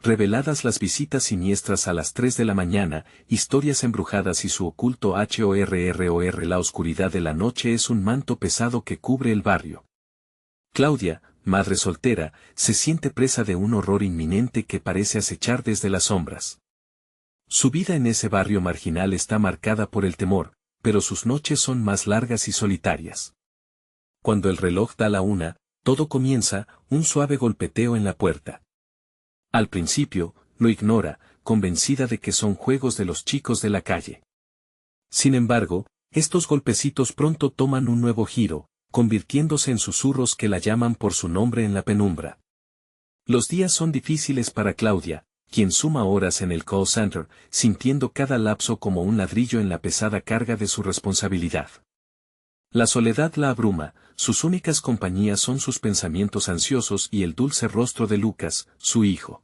reveladas las visitas siniestras a las 3 de la mañana, historias embrujadas y su oculto horror. La oscuridad de la noche es un manto pesado que cubre el barrio. Claudia, madre soltera, se siente presa de un horror inminente que parece acechar desde las sombras. Su vida en ese barrio marginal está marcada por el temor, pero sus noches son más largas y solitarias. Cuando el reloj da la 1, todo comienza, un suave golpeteo en la puerta. Al principio, lo ignora, convencida de que son juegos de los chicos de la calle. Sin embargo, estos golpecitos pronto toman un nuevo giro, convirtiéndose en susurros que la llaman por su nombre en la penumbra. Los días son difíciles para Claudia, quien suma horas en el call center, sintiendo cada lapso como un ladrillo en la pesada carga de su responsabilidad. La soledad la abruma, sus únicas compañías son sus pensamientos ansiosos y el dulce rostro de Lucas, su hijo.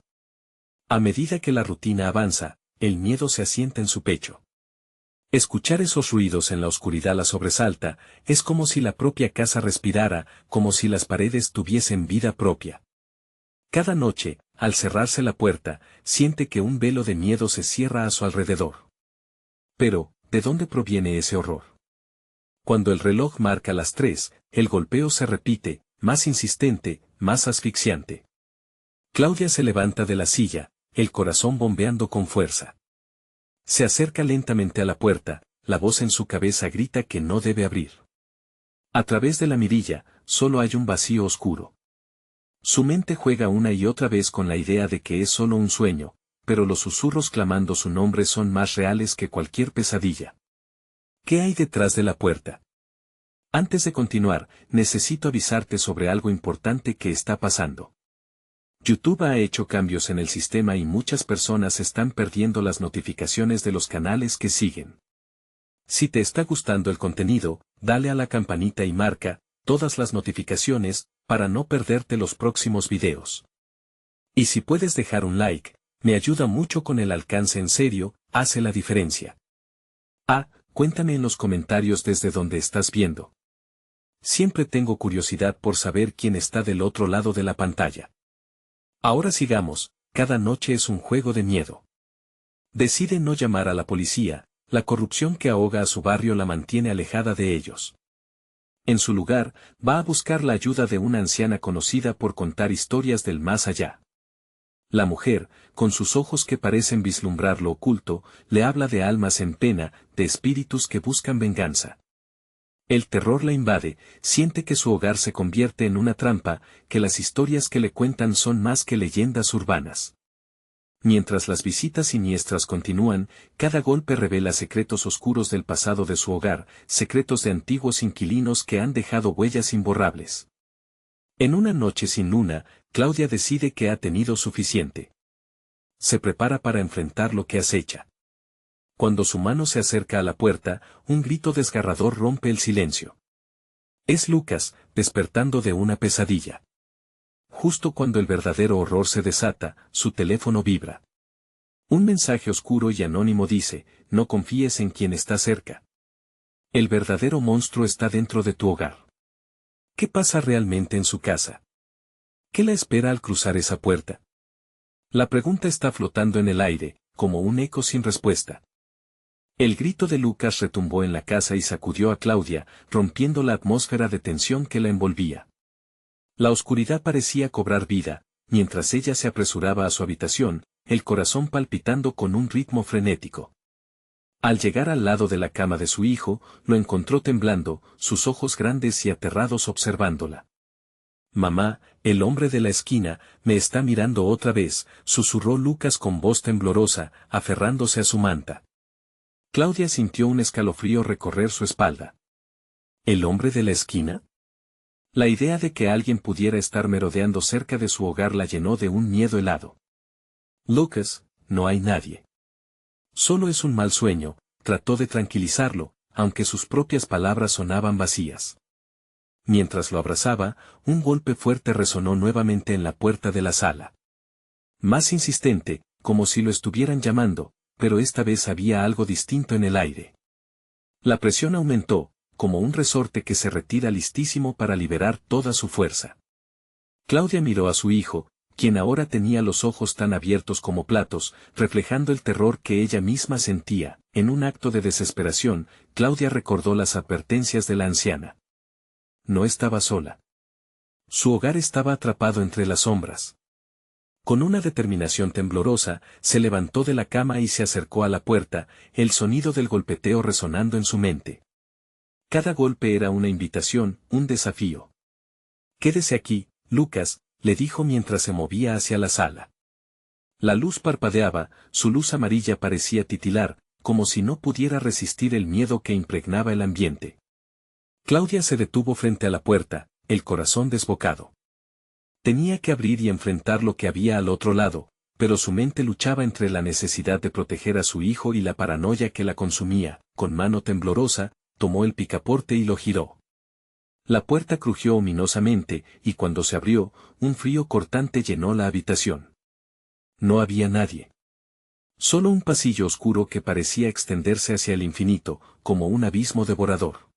A medida que la rutina avanza, el miedo se asienta en su pecho. Escuchar esos ruidos en la oscuridad la sobresalta, es como si la propia casa respirara, como si las paredes tuviesen vida propia. Cada noche, al cerrarse la puerta, siente que un velo de miedo se cierra a su alrededor. Pero, ¿de dónde proviene ese horror? Cuando el reloj marca las 3, el golpeo se repite, más insistente, más asfixiante. Claudia se levanta de la silla, el corazón bombeando con fuerza. Se acerca lentamente a la puerta, la voz en su cabeza grita que no debe abrir. A través de la mirilla, solo hay un vacío oscuro. Su mente juega una y otra vez con la idea de que es solo un sueño, pero los susurros clamando su nombre son más reales que cualquier pesadilla. ¿Qué hay detrás de la puerta? Antes de continuar, necesito avisarte sobre algo importante que está pasando. YouTube ha hecho cambios en el sistema y muchas personas están perdiendo las notificaciones de los canales que siguen. Si te está gustando el contenido, dale a la campanita y marca todas las notificaciones para no perderte los próximos videos. Y si puedes dejar un like, me ayuda mucho con el alcance, en serio, hace la diferencia. Cuéntame en los comentarios desde donde estás viendo. Siempre tengo curiosidad por saber quién está del otro lado de la pantalla. Ahora sigamos, cada noche es un juego de miedo. Decide no llamar a la policía, la corrupción que ahoga a su barrio la mantiene alejada de ellos. En su lugar, va a buscar la ayuda de una anciana conocida por contar historias del más allá. La mujer, con sus ojos que parecen vislumbrar lo oculto, le habla de almas en pena, de espíritus que buscan venganza. El terror la invade, siente que su hogar se convierte en una trampa, que las historias que le cuentan son más que leyendas urbanas. Mientras las visitas siniestras continúan, cada golpe revela secretos oscuros del pasado de su hogar, secretos de antiguos inquilinos que han dejado huellas imborrables. En una noche sin luna, Claudia decide que ha tenido suficiente. Se prepara para enfrentar lo que acecha. Cuando su mano se acerca a la puerta, un grito desgarrador rompe el silencio. Es Lucas, despertando de una pesadilla. Justo cuando el verdadero horror se desata, su teléfono vibra. Un mensaje oscuro y anónimo dice: no confíes en quien está cerca. El verdadero monstruo está dentro de tu hogar. ¿Qué pasa realmente en su casa? ¿Qué la espera al cruzar esa puerta? La pregunta está flotando en el aire, como un eco sin respuesta. El grito de Lucas retumbó en la casa y sacudió a Claudia, rompiendo la atmósfera de tensión que la envolvía. La oscuridad parecía cobrar vida, mientras ella se apresuraba a su habitación, el corazón palpitando con un ritmo frenético. Al llegar al lado de la cama de su hijo, lo encontró temblando, sus ojos grandes y aterrados observándola. «Mamá, el hombre de la esquina, me está mirando otra vez», susurró Lucas con voz temblorosa, aferrándose a su manta. Claudia sintió un escalofrío recorrer su espalda. ¿El hombre de la esquina? La idea de que alguien pudiera estar merodeando cerca de su hogar la llenó de un miedo helado. «Lucas, no hay nadie. Solo es un mal sueño», trató de tranquilizarlo, aunque sus propias palabras sonaban vacías. Mientras lo abrazaba, un golpe fuerte resonó nuevamente en la puerta de la sala. Más insistente, como si lo estuvieran llamando, pero esta vez había algo distinto en el aire. La presión aumentó, como un resorte que se retira listísimo para liberar toda su fuerza. Claudia miró a su hijo, quien ahora tenía los ojos tan abiertos como platos, reflejando el terror que ella misma sentía. En un acto de desesperación, Claudia recordó las advertencias de la anciana. No estaba sola. Su hogar estaba atrapado entre las sombras. Con una determinación temblorosa, se levantó de la cama y se acercó a la puerta, el sonido del golpeteo resonando en su mente. Cada golpe era una invitación, un desafío. «Quédese aquí, Lucas», le dijo mientras se movía hacia la sala. La luz parpadeaba, su luz amarilla parecía titilar, como si no pudiera resistir el miedo que impregnaba el ambiente. Claudia se detuvo frente a la puerta, el corazón desbocado. Tenía que abrir y enfrentar lo que había al otro lado, pero su mente luchaba entre la necesidad de proteger a su hijo y la paranoia que la consumía. Con mano temblorosa, tomó el picaporte y lo giró. La puerta crujió ominosamente, y cuando se abrió, un frío cortante llenó la habitación. No había nadie. Solo un pasillo oscuro que parecía extenderse hacia el infinito, como un abismo devorador.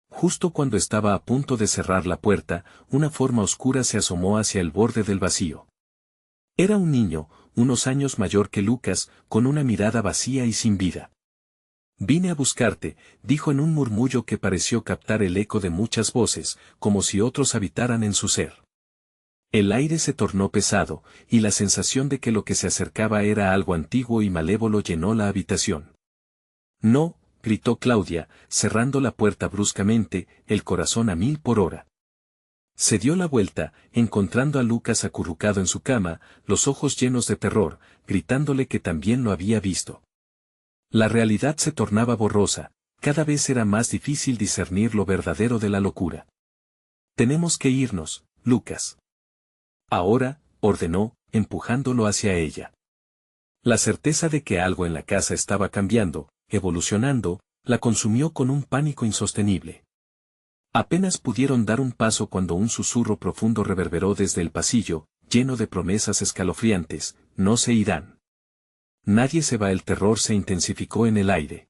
Justo cuando estaba a punto de cerrar la puerta, una forma oscura se asomó hacia el borde del vacío. Era un niño, unos años mayor que Lucas, con una mirada vacía y sin vida. «Vine a buscarte», dijo en un murmullo que pareció captar el eco de muchas voces, como si otros habitaran en su ser. El aire se tornó pesado, y la sensación de que lo que se acercaba era algo antiguo y malévolo llenó la habitación. «No», gritó Claudia, cerrando la puerta bruscamente, el corazón a 1000 por hora. Se dio la vuelta, encontrando a Lucas acurrucado en su cama, los ojos llenos de terror, gritándole que también lo había visto. La realidad se tornaba borrosa, cada vez era más difícil discernir lo verdadero de la locura. «Tenemos que irnos, Lucas». «Ahora», ordenó, empujándolo hacia ella. La certeza de que algo en la casa estaba cambiando, evolucionando, la consumió con un pánico insostenible. Apenas pudieron dar un paso cuando un susurro profundo reverberó desde el pasillo, lleno de promesas escalofriantes: «No se irán. Nadie se va». El terror se intensificó en el aire.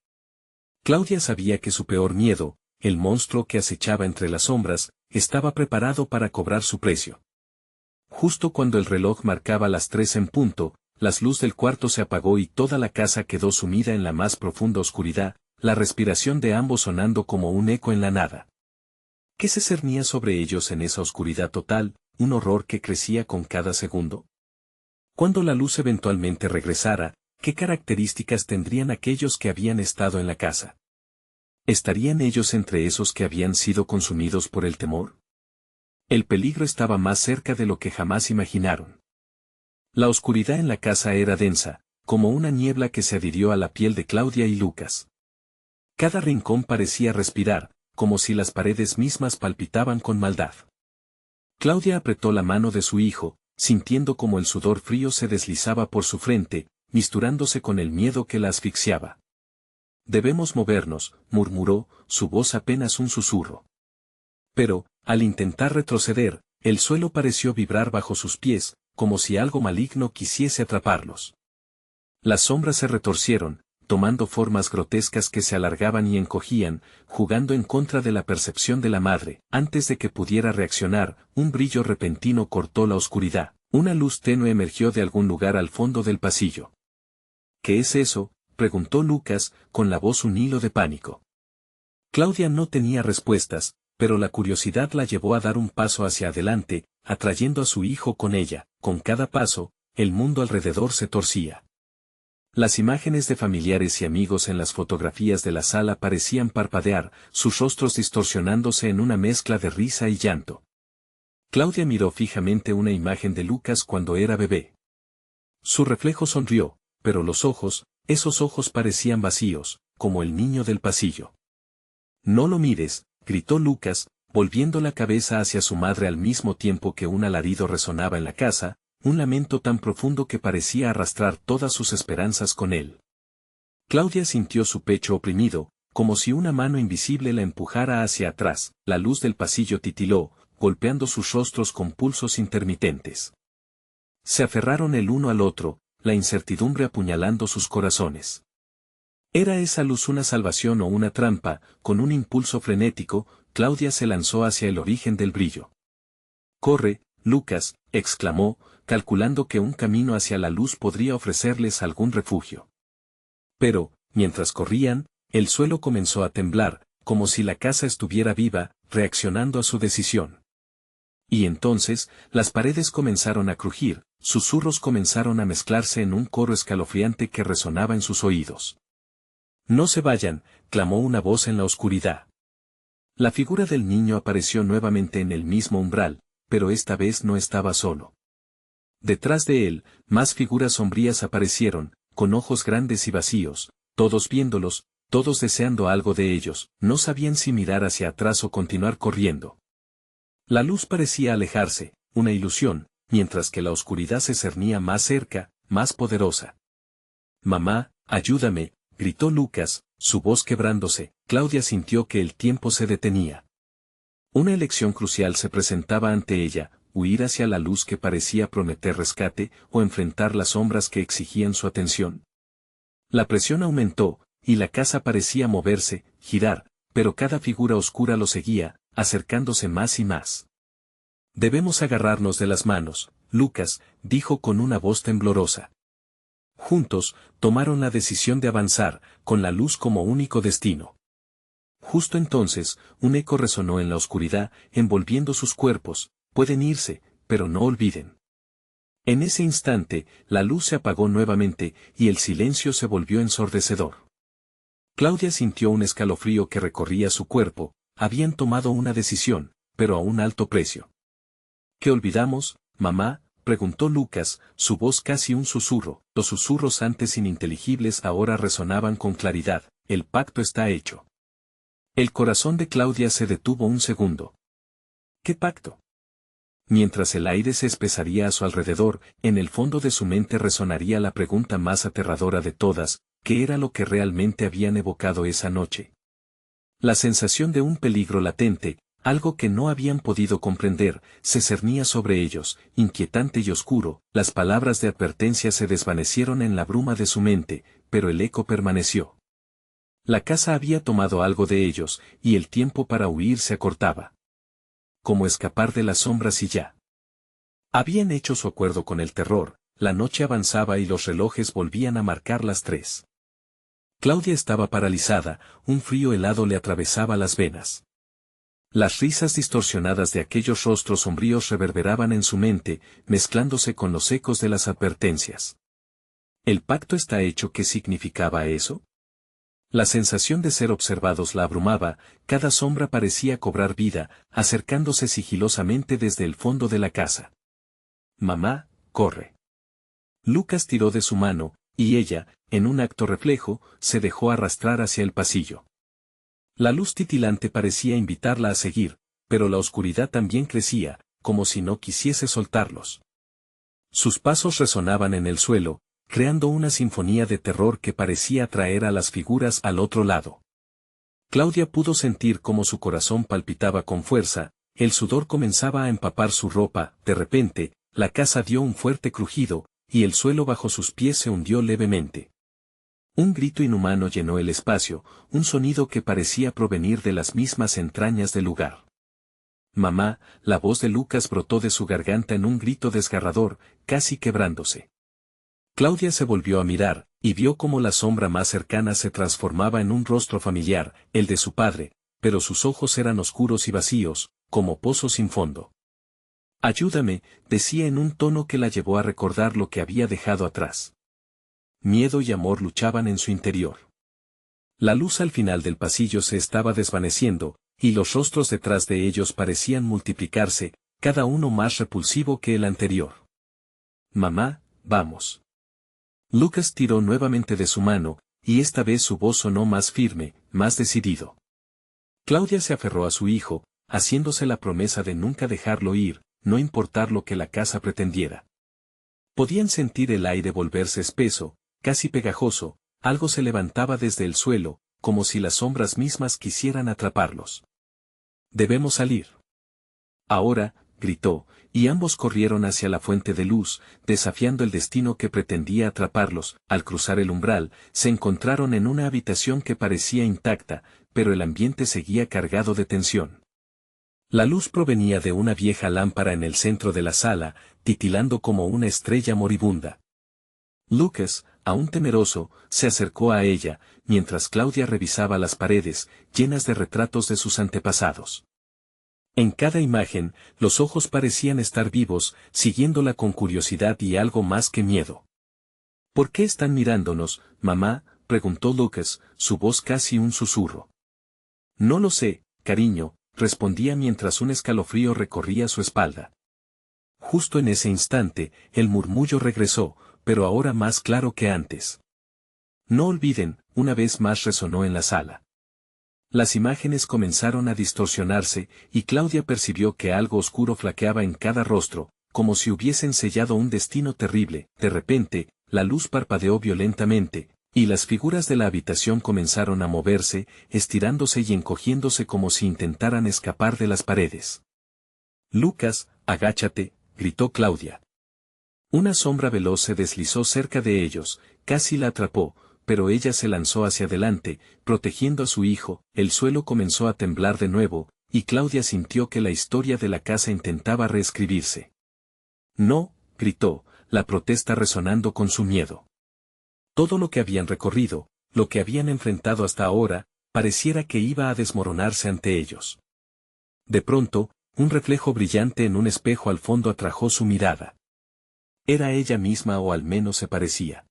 Claudia sabía que su peor miedo, el monstruo que acechaba entre las sombras, estaba preparado para cobrar su precio. Justo cuando el reloj marcaba las 3 en punto, la luz del cuarto se apagó y toda la casa quedó sumida en la más profunda oscuridad, la respiración de ambos sonando como un eco en la nada. ¿Qué se cernía sobre ellos en esa oscuridad total, un horror que crecía con cada segundo? Cuando la luz eventualmente regresara, ¿qué características tendrían aquellos que habían estado en la casa? ¿Estarían ellos entre esos que habían sido consumidos por el temor? El peligro estaba más cerca de lo que jamás imaginaron. La oscuridad en la casa era densa, como una niebla que se adhirió a la piel de Claudia y Lucas. Cada rincón parecía respirar, como si las paredes mismas palpitaban con maldad. Claudia apretó la mano de su hijo, sintiendo como el sudor frío se deslizaba por su frente, misturándose con el miedo que la asfixiaba. «Debemos movernos», murmuró, su voz apenas un susurro. Pero, al intentar retroceder, el suelo pareció vibrar bajo sus pies, como si algo maligno quisiese atraparlos. Las sombras se retorcieron, tomando formas grotescas que se alargaban y encogían, jugando en contra de la percepción de la madre. Antes de que pudiera reaccionar, un brillo repentino cortó la oscuridad. Una luz tenue emergió de algún lugar al fondo del pasillo. «¿Qué es eso?», preguntó Lucas, con la voz un hilo de pánico. Claudia no tenía respuestas, pero la curiosidad la llevó a dar un paso hacia adelante, atrayendo a su hijo con ella. Con cada paso, el mundo alrededor se torcía. Las imágenes de familiares y amigos en las fotografías de la sala parecían parpadear, sus rostros distorsionándose en una mezcla de risa y llanto. Claudia miró fijamente una imagen de Lucas cuando era bebé. Su reflejo sonrió, pero los ojos, esos ojos parecían vacíos, como el niño del pasillo. «No lo mires», gritó Lucas, volviendo la cabeza hacia su madre al mismo tiempo que un alarido resonaba en la casa, un lamento tan profundo que parecía arrastrar todas sus esperanzas con él. Claudia sintió su pecho oprimido, como si una mano invisible la empujara hacia atrás. La luz del pasillo titiló, golpeando sus rostros con pulsos intermitentes. Se aferraron el uno al otro, la incertidumbre apuñalando sus corazones. ¿Era esa luz una salvación o una trampa? Con un impulso frenético, Claudia se lanzó hacia el origen del brillo. «¡Corre, Lucas!», exclamó, calculando que un camino hacia la luz podría ofrecerles algún refugio. Pero, mientras corrían, el suelo comenzó a temblar, como si la casa estuviera viva, reaccionando a su decisión. Y entonces, las paredes comenzaron a crujir, susurros comenzaron a mezclarse en un coro escalofriante que resonaba en sus oídos. «No se vayan», clamó una voz en la oscuridad. La figura del niño apareció nuevamente en el mismo umbral, pero esta vez no estaba solo. Detrás de él, más figuras sombrías aparecieron, con ojos grandes y vacíos, todos viéndolos, todos deseando algo de ellos, no sabían si mirar hacia atrás o continuar corriendo. La luz parecía alejarse, una ilusión, mientras que la oscuridad se cernía más cerca, más poderosa. «Mamá, ayúdame», gritó Lucas, su voz quebrándose. Claudia sintió que el tiempo se detenía. Una elección crucial se presentaba ante ella, huir hacia la luz que parecía prometer rescate, o enfrentar las sombras que exigían su atención. La presión aumentó, y la casa parecía moverse, girar, pero cada figura oscura lo seguía, acercándose más y más. «Debemos agarrarnos de las manos», Lucas, dijo con una voz temblorosa. Juntos, tomaron la decisión de avanzar, con la luz como único destino. Justo entonces, un eco resonó en la oscuridad, envolviendo sus cuerpos. «Pueden irse, pero no olviden». En ese instante, la luz se apagó nuevamente, y el silencio se volvió ensordecedor. Claudia sintió un escalofrío que recorría su cuerpo. Habían tomado una decisión, pero a un alto precio. «¿Qué olvidamos, mamá?», preguntó Lucas, su voz casi un susurro. Los susurros antes ininteligibles ahora resonaban con claridad. «El pacto está hecho». El corazón de Claudia se detuvo un segundo. ¿Qué pacto? Mientras el aire se espesaría a su alrededor, en el fondo de su mente resonaría la pregunta más aterradora de todas: ¿qué era lo que realmente habían evocado esa noche? La sensación de un peligro latente, algo que no habían podido comprender, se cernía sobre ellos, inquietante y oscuro. Las palabras de advertencia se desvanecieron en la bruma de su mente, pero el eco permaneció. La casa había tomado algo de ellos, y el tiempo para huir se acortaba. Como escapar de las sombras y ya. Habían hecho su acuerdo con el terror. La noche avanzaba y los relojes volvían a marcar las 3. Claudia estaba paralizada, un frío helado le atravesaba las venas. Las risas distorsionadas de aquellos rostros sombríos reverberaban en su mente, mezclándose con los ecos de las advertencias. ¿El pacto está hecho? ¿Qué significaba eso? La sensación de ser observados la abrumaba, cada sombra parecía cobrar vida, acercándose sigilosamente desde el fondo de la casa. «Mamá, corre». Lucas tiró de su mano, y ella, en un acto reflejo, se dejó arrastrar hacia el pasillo. La luz titilante parecía invitarla a seguir, pero la oscuridad también crecía, como si no quisiese soltarlos. Sus pasos resonaban en el suelo, creando una sinfonía de terror que parecía atraer a las figuras al otro lado. Claudia pudo sentir cómo su corazón palpitaba con fuerza, el sudor comenzaba a empapar su ropa. De repente, la casa dio un fuerte crujido, y el suelo bajo sus pies se hundió levemente. Un grito inhumano llenó el espacio, un sonido que parecía provenir de las mismas entrañas del lugar. «Mamá», la voz de Lucas brotó de su garganta en un grito desgarrador, casi quebrándose. Claudia se volvió a mirar, y vio cómo la sombra más cercana se transformaba en un rostro familiar, el de su padre, pero sus ojos eran oscuros y vacíos, como pozos sin fondo. «Ayúdame», decía en un tono que la llevó a recordar lo que había dejado atrás. Miedo y amor luchaban en su interior. La luz al final del pasillo se estaba desvaneciendo, y los rostros detrás de ellos parecían multiplicarse, cada uno más repulsivo que el anterior. «Mamá, vamos». Lucas tiró nuevamente de su mano, y esta vez su voz sonó más firme, más decidido. Claudia se aferró a su hijo, haciéndose la promesa de nunca dejarlo ir, no importar lo que la casa pretendiera. Podían sentir el aire volverse espeso, casi pegajoso, algo se levantaba desde el suelo, como si las sombras mismas quisieran atraparlos. «Debemos salir». «Ahora», gritó, y ambos corrieron hacia la fuente de luz, desafiando el destino que pretendía atraparlos. Al cruzar el umbral, se encontraron en una habitación que parecía intacta, pero el ambiente seguía cargado de tensión. La luz provenía de una vieja lámpara en el centro de la sala, titilando como una estrella moribunda. Lucas, aún temeroso, se acercó a ella, mientras Claudia revisaba las paredes, llenas de retratos de sus antepasados. En cada imagen, los ojos parecían estar vivos, siguiéndola con curiosidad y algo más que miedo. ¿Por qué están mirándonos, mamá?, preguntó Lucas, su voz casi un susurro. No lo sé, cariño, respondía mientras un escalofrío recorría su espalda. Justo en ese instante, el murmullo regresó, pero ahora más claro que antes. No olviden, una vez más resonó en la sala. Las imágenes comenzaron a distorsionarse, y Claudia percibió que algo oscuro flaqueaba en cada rostro, como si hubiesen sellado un destino terrible. De repente, la luz parpadeó violentamente, y las figuras de la habitación comenzaron a moverse, estirándose y encogiéndose como si intentaran escapar de las paredes. Lucas, agáchate, gritó Claudia. Una sombra veloz se deslizó cerca de ellos, casi la atrapó, pero ella se lanzó hacia adelante, protegiendo a su hijo. El suelo comenzó a temblar de nuevo, y Claudia sintió que la historia de la casa intentaba reescribirse. No, gritó, la protesta resonando con su miedo. Todo lo que habían recorrido, lo que habían enfrentado hasta ahora, pareciera que iba a desmoronarse ante ellos. De pronto, un reflejo brillante en un espejo al fondo atrajo su mirada. Era ella misma, o al menos se parecía.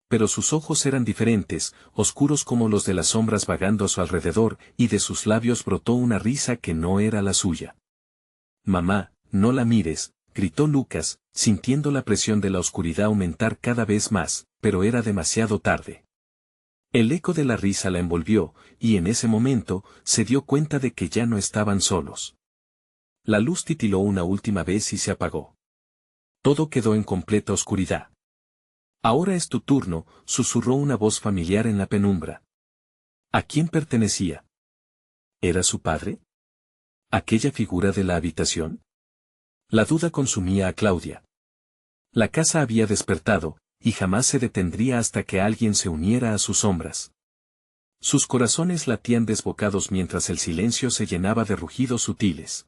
Pero sus ojos eran diferentes, oscuros como los de las sombras vagando a su alrededor, y de sus labios brotó una risa que no era la suya. Mamá, no la mires, gritó Lucas, sintiendo la presión de la oscuridad aumentar cada vez más, pero era demasiado tarde. El eco de la risa la envolvió, y en ese momento, se dio cuenta de que ya no estaban solos. La luz titiló una última vez y se apagó. Todo quedó en completa oscuridad. Ahora es tu turno, susurró una voz familiar en la penumbra. ¿A quién pertenecía? ¿Era su padre? ¿Aquella figura de la habitación? La duda consumía a Claudia. La casa había despertado, y jamás se detendría hasta que alguien se uniera a sus sombras. Sus corazones latían desbocados mientras el silencio se llenaba de rugidos sutiles.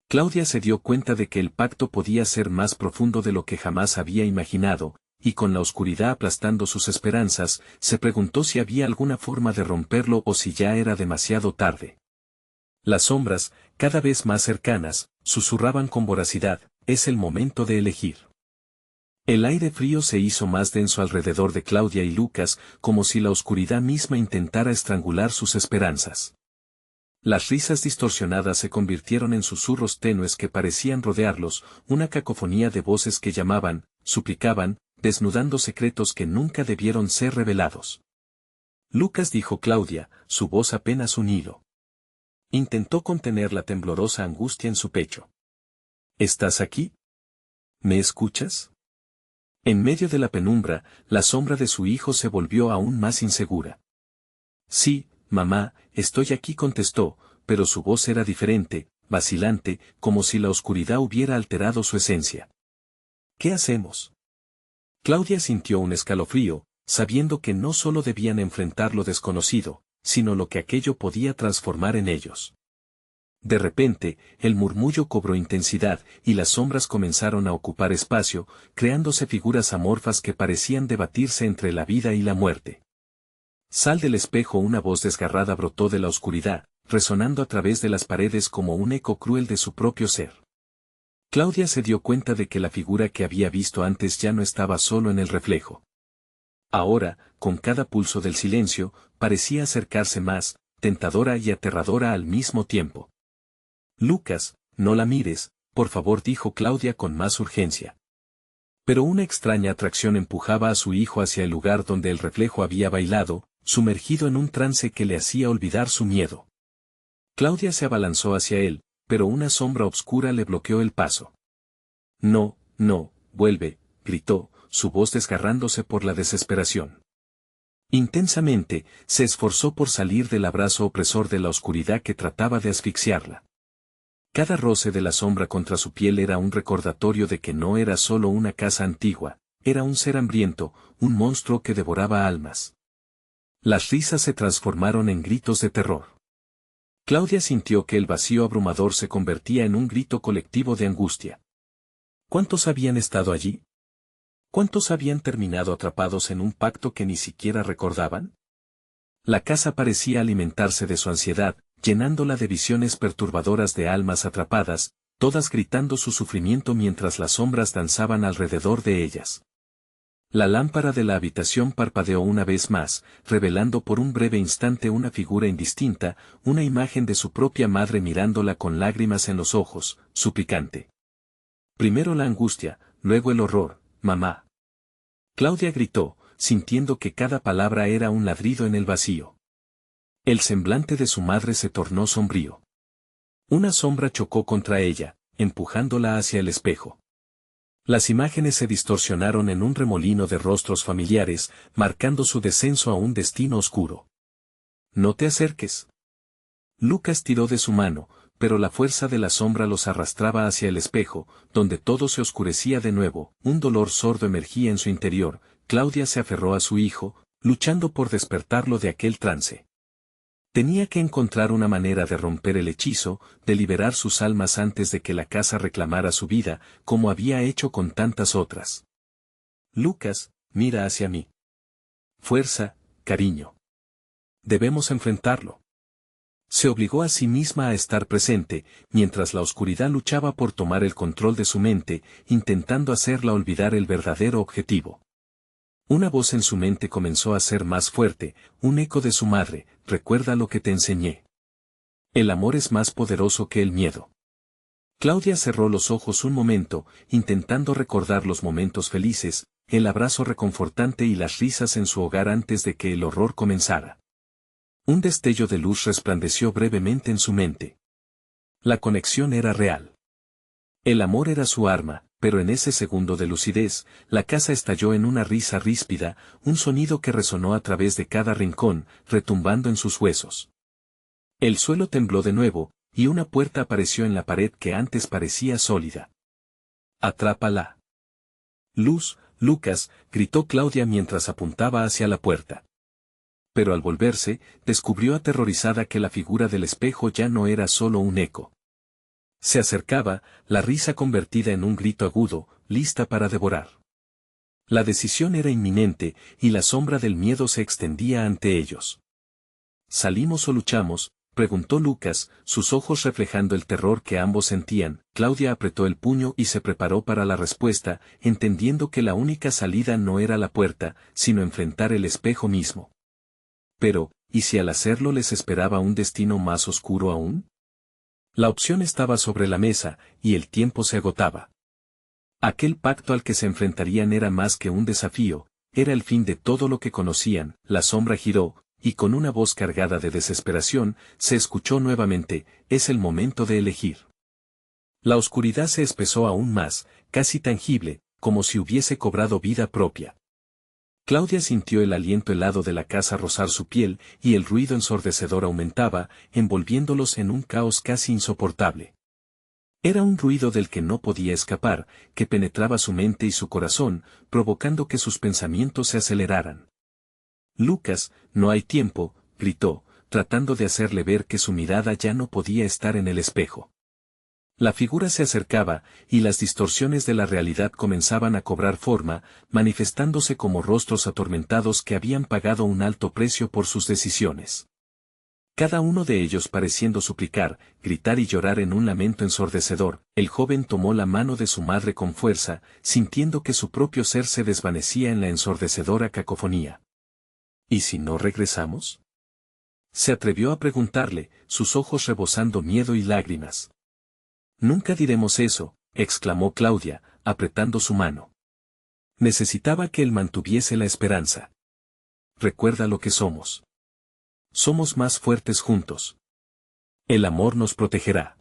Claudia se dio cuenta de que el pacto podía ser más profundo de lo que jamás había imaginado, y con la oscuridad aplastando sus esperanzas, se preguntó si había alguna forma de romperlo o si ya era demasiado tarde. Las sombras, cada vez más cercanas, susurraban con voracidad, es el momento de elegir. El aire frío se hizo más denso alrededor de Claudia y Lucas, como si la oscuridad misma intentara estrangular sus esperanzas. Las risas distorsionadas se convirtieron en susurros tenues que parecían rodearlos, una cacofonía de voces que llamaban, suplicaban, desnudando secretos que nunca debieron ser revelados. Lucas, dijo Claudia, su voz apenas un hilo. Intentó contener la temblorosa angustia en su pecho. ¿Estás aquí? ¿Me escuchas? En medio de la penumbra, la sombra de su hijo se volvió aún más insegura. Sí, mamá, estoy aquí, contestó, pero su voz era diferente, vacilante, como si la oscuridad hubiera alterado su esencia. ¿Qué hacemos? Claudia sintió un escalofrío, sabiendo que no solo debían enfrentar lo desconocido, sino lo que aquello podía transformar en ellos. De repente, el murmullo cobró intensidad, y las sombras comenzaron a ocupar espacio, creándose figuras amorfas que parecían debatirse entre la vida y la muerte. Sal del espejo. Una voz desgarrada brotó de la oscuridad, resonando a través de las paredes como un eco cruel de su propio ser. Claudia se dio cuenta de que la figura que había visto antes ya no estaba solo en el reflejo. Ahora, con cada pulso del silencio, parecía acercarse más, tentadora y aterradora al mismo tiempo. Lucas, no la mires, por favor, dijo Claudia con más urgencia. Pero una extraña atracción empujaba a su hijo hacia el lugar donde el reflejo había bailado, sumergido en un trance que le hacía olvidar su miedo. Claudia se abalanzó hacia él, pero una sombra oscura le bloqueó el paso. No, no, vuelve, gritó, su voz desgarrándose por la desesperación. Intensamente, se esforzó por salir del abrazo opresor de la oscuridad que trataba de asfixiarla. Cada roce de la sombra contra su piel era un recordatorio de que no era solo una casa antigua, era un ser hambriento, un monstruo que devoraba almas. Las risas se transformaron en gritos de terror. Claudia sintió que el vacío abrumador se convertía en un grito colectivo de angustia. ¿Cuántos habían estado allí? ¿Cuántos habían terminado atrapados en un pacto que ni siquiera recordaban? La casa parecía alimentarse de su ansiedad, llenándola de visiones perturbadoras de almas atrapadas, todas gritando su sufrimiento mientras las sombras danzaban alrededor de ellas. La lámpara de la habitación parpadeó una vez más, revelando por un breve instante una figura indistinta, una imagen de su propia madre mirándola con lágrimas en los ojos, suplicante. Primero la angustia, luego el horror, mamá. Claudia gritó, sintiendo que cada palabra era un ladrido en el vacío. El semblante de su madre se tornó sombrío. Una sombra chocó contra ella, empujándola hacia el espejo. Las imágenes se distorsionaron en un remolino de rostros familiares, marcando su descenso a un destino oscuro. No te acerques. Lucas tiró de su mano, pero la fuerza de la sombra los arrastraba hacia el espejo, donde todo se oscurecía de nuevo, un dolor sordo emergía en su interior. Claudia se aferró a su hijo, luchando por despertarlo de aquel trance. Tenía que encontrar una manera de romper el hechizo, de liberar sus almas antes de que la casa reclamara su vida, como había hecho con tantas otras. Lucas, mira hacia mí. Fuerza, cariño. Debemos enfrentarlo. Se obligó a sí misma a estar presente, mientras la oscuridad luchaba por tomar el control de su mente, intentando hacerla olvidar el verdadero objetivo. Una voz en su mente comenzó a ser más fuerte, un eco de su madre: recuerda lo que te enseñé. El amor es más poderoso que el miedo. Claudia cerró los ojos un momento, intentando recordar los momentos felices, el abrazo reconfortante y las risas en su hogar antes de que el horror comenzara. Un destello de luz resplandeció brevemente en su mente. La conexión era real. El amor era su arma, pero en ese segundo de lucidez, la casa estalló en una risa ríspida, un sonido que resonó a través de cada rincón, retumbando en sus huesos. El suelo tembló de nuevo, y una puerta apareció en la pared que antes parecía sólida. «Atrápala». «Luz, Lucas», gritó Claudia mientras apuntaba hacia la puerta. Pero al volverse, descubrió aterrorizada que la figura del espejo ya no era solo un eco. Se acercaba, la risa convertida en un grito agudo, lista para devorar. La decisión era inminente, y la sombra del miedo se extendía ante ellos. ¿Salimos o luchamos?, preguntó Lucas, sus ojos reflejando el terror que ambos sentían. Claudia apretó el puño y se preparó para la respuesta, entendiendo que la única salida no era la puerta, sino enfrentar el espejo mismo. Pero, ¿y si al hacerlo les esperaba un destino más oscuro aún? La opción estaba sobre la mesa, y el tiempo se agotaba. Aquel pacto al que se enfrentarían era más que un desafío, era el fin de todo lo que conocían. La sombra giró, y con una voz cargada de desesperación, se escuchó nuevamente: es el momento de elegir. La oscuridad se espesó aún más, casi tangible, como si hubiese cobrado vida propia. Claudia sintió el aliento helado de la casa rozar su piel, y el ruido ensordecedor aumentaba, envolviéndolos en un caos casi insoportable. Era un ruido del que no podía escapar, que penetraba su mente y su corazón, provocando que sus pensamientos se aceleraran. «Lucas, no hay tiempo», gritó, tratando de hacerle ver que su mirada ya no podía estar en el espejo. La figura se acercaba, y las distorsiones de la realidad comenzaban a cobrar forma, manifestándose como rostros atormentados que habían pagado un alto precio por sus decisiones. Cada uno de ellos pareciendo suplicar, gritar y llorar en un lamento ensordecedor. El joven tomó la mano de su madre con fuerza, sintiendo que su propio ser se desvanecía en la ensordecedora cacofonía. ¿Y si no regresamos?, se atrevió a preguntarle, sus ojos rebosando miedo y lágrimas. «Nunca diremos eso», exclamó Claudia, apretando su mano. Necesitaba que él mantuviese la esperanza. «Recuerda lo que somos. Somos más fuertes juntos. El amor nos protegerá».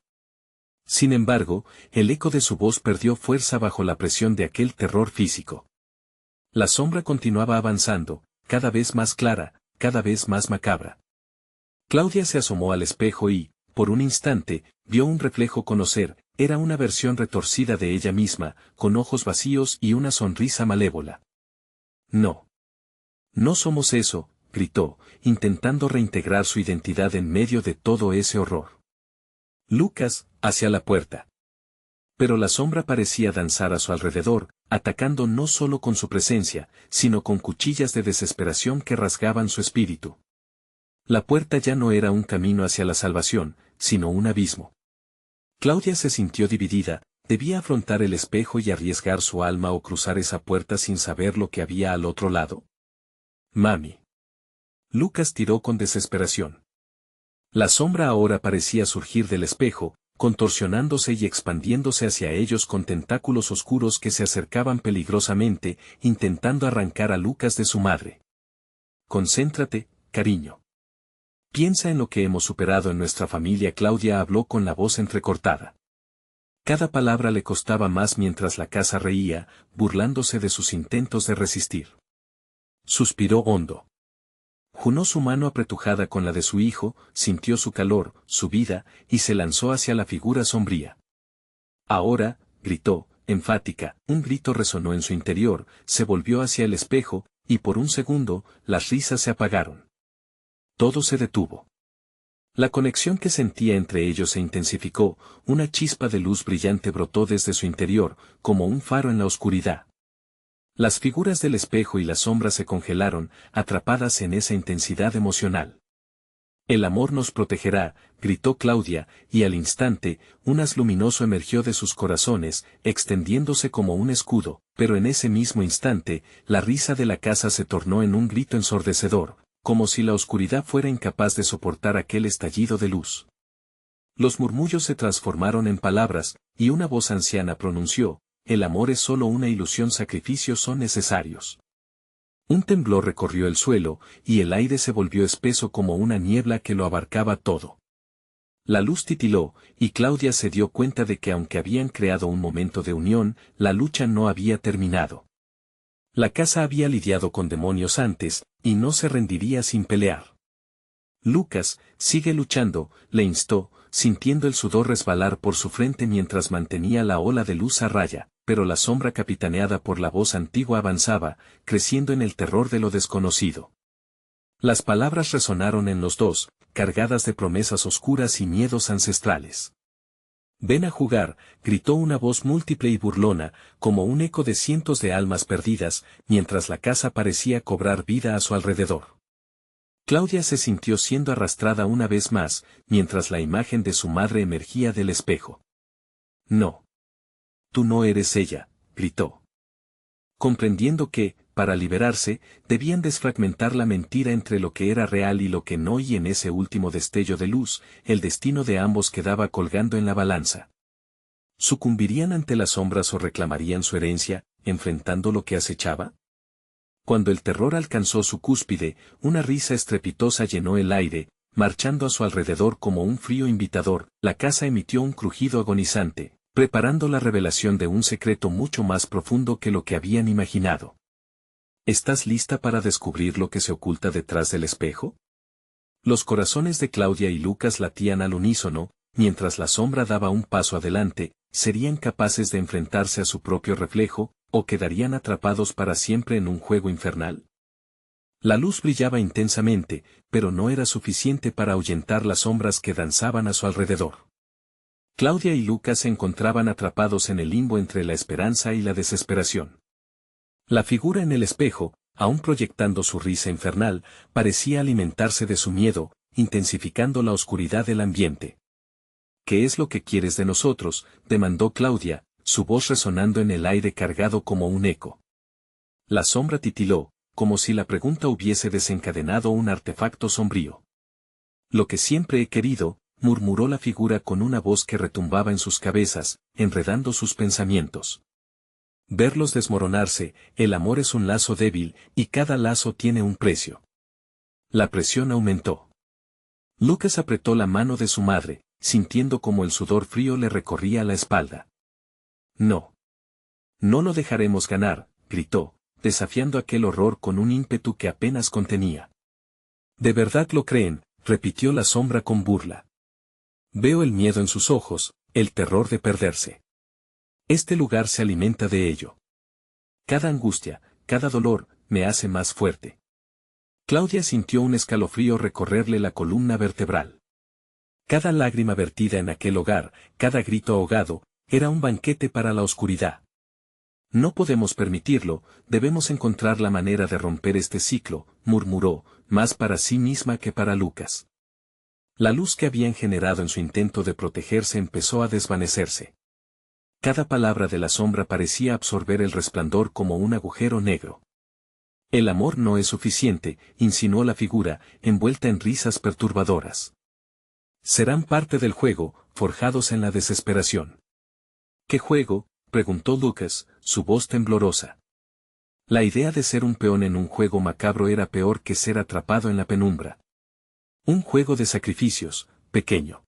Sin embargo, el eco de su voz perdió fuerza bajo la presión de aquel terror físico. La sombra continuaba avanzando, cada vez más clara, cada vez más macabra. Claudia se asomó al espejo y, por un instante, vio un reflejo conocer. Era una versión retorcida de ella misma, con ojos vacíos y una sonrisa malévola. «No. No somos eso», gritó, intentando reintegrar su identidad en medio de todo ese horror. Lucas, hacia la puerta. Pero la sombra parecía danzar a su alrededor, atacando no solo con su presencia, sino con cuchillas de desesperación que rasgaban su espíritu. La puerta ya no era un camino hacia la salvación, sino un abismo. Claudia se sintió dividida, debía afrontar el espejo y arriesgar su alma o cruzar esa puerta sin saber lo que había al otro lado. Mami. Lucas tiró con desesperación. La sombra ahora parecía surgir del espejo, contorsionándose y expandiéndose hacia ellos con tentáculos oscuros que se acercaban peligrosamente, intentando arrancar a Lucas de su madre. Concéntrate, cariño. Piensa en lo que hemos superado en nuestra familia. Claudia habló con la voz entrecortada. Cada palabra le costaba más mientras la casa reía, burlándose de sus intentos de resistir. Suspiró hondo. Junó su mano apretujada con la de su hijo, sintió su calor, su vida, y se lanzó hacia la figura sombría. Ahora, gritó, enfática, un grito resonó en su interior, se volvió hacia el espejo, y por un segundo, las risas se apagaron. Todo se detuvo. La conexión que sentía entre ellos se intensificó, una chispa de luz brillante brotó desde su interior, como un faro en la oscuridad. Las figuras del espejo y la sombra se congelaron, atrapadas en esa intensidad emocional. El amor nos protegerá, gritó Claudia, y al instante, un haz luminoso emergió de sus corazones, extendiéndose como un escudo, pero en ese mismo instante, la risa de la casa se tornó en un grito ensordecedor, como si la oscuridad fuera incapaz de soportar aquel estallido de luz. Los murmullos se transformaron en palabras, y una voz anciana pronunció, el amor es solo una ilusión, sacrificios son necesarios. Un temblor recorrió el suelo, y el aire se volvió espeso como una niebla que lo abarcaba todo. La luz titiló, y Claudia se dio cuenta de que aunque habían creado un momento de unión, la lucha no había terminado. La casa había lidiado con demonios antes, y no se rendiría sin pelear. Lucas, sigue luchando, le instó, sintiendo el sudor resbalar por su frente mientras mantenía la ola de luz a raya, pero la sombra capitaneada por la voz antigua avanzaba, creciendo en el terror de lo desconocido. Las palabras resonaron en los dos, cargadas de promesas oscuras y miedos ancestrales. Ven a jugar, gritó una voz múltiple y burlona, como un eco de cientos de almas perdidas, mientras la casa parecía cobrar vida a su alrededor. Claudia se sintió siendo arrastrada una vez más, mientras la imagen de su madre emergía del espejo. No. Tú no eres ella, gritó. Comprendiendo que, para liberarse, debían desfragmentar la mentira entre lo que era real y lo que no, y en ese último destello de luz, el destino de ambos quedaba colgando en la balanza. ¿Sucumbirían ante las sombras o reclamarían su herencia, enfrentando lo que acechaba? Cuando el terror alcanzó su cúspide, una risa estrepitosa llenó el aire, marchando a su alrededor como un frío invitador. La casa emitió un crujido agonizante, preparando la revelación de un secreto mucho más profundo que lo que habían imaginado. ¿Estás lista para descubrir lo que se oculta detrás del espejo? Los corazones de Claudia y Lucas latían al unísono, mientras la sombra daba un paso adelante. ¿Serían capaces de enfrentarse a su propio reflejo, o quedarían atrapados para siempre en un juego infernal? La luz brillaba intensamente, pero no era suficiente para ahuyentar las sombras que danzaban a su alrededor. Claudia y Lucas se encontraban atrapados en el limbo entre la esperanza y la desesperación. La figura en el espejo, aún proyectando su risa infernal, parecía alimentarse de su miedo, intensificando la oscuridad del ambiente. ¿Qué es lo que quieres de nosotros?, demandó Claudia, su voz resonando en el aire cargado como un eco. La sombra titiló, como si la pregunta hubiese desencadenado un artefacto sombrío. Lo que siempre he querido, murmuró la figura con una voz que retumbaba en sus cabezas, enredando sus pensamientos. Verlos desmoronarse. El amor es un lazo débil, y cada lazo tiene un precio. La presión aumentó. Lucas apretó la mano de su madre, sintiendo como el sudor frío le recorría la espalda. No. No lo dejaremos ganar, gritó, desafiando aquel horror con un ímpetu que apenas contenía. ¿De verdad lo creen?, repitió la sombra con burla. Veo el miedo en sus ojos, el terror de perderse. Este lugar se alimenta de ello. Cada angustia, cada dolor, me hace más fuerte. Claudia sintió un escalofrío recorrerle la columna vertebral. Cada lágrima vertida en aquel hogar, cada grito ahogado, era un banquete para la oscuridad. No podemos permitirlo, debemos encontrar la manera de romper este ciclo, murmuró, más para sí misma que para Lucas. La luz que habían generado en su intento de protegerse empezó a desvanecerse. Cada palabra de la sombra parecía absorber el resplandor como un agujero negro. El amor no es suficiente, insinuó la figura, envuelta en risas perturbadoras. Serán parte del juego, forjados en la desesperación. ¿Qué juego?, preguntó Lucas, su voz temblorosa. La idea de ser un peón en un juego macabro era peor que ser atrapado en la penumbra. Un juego de sacrificios, pequeño.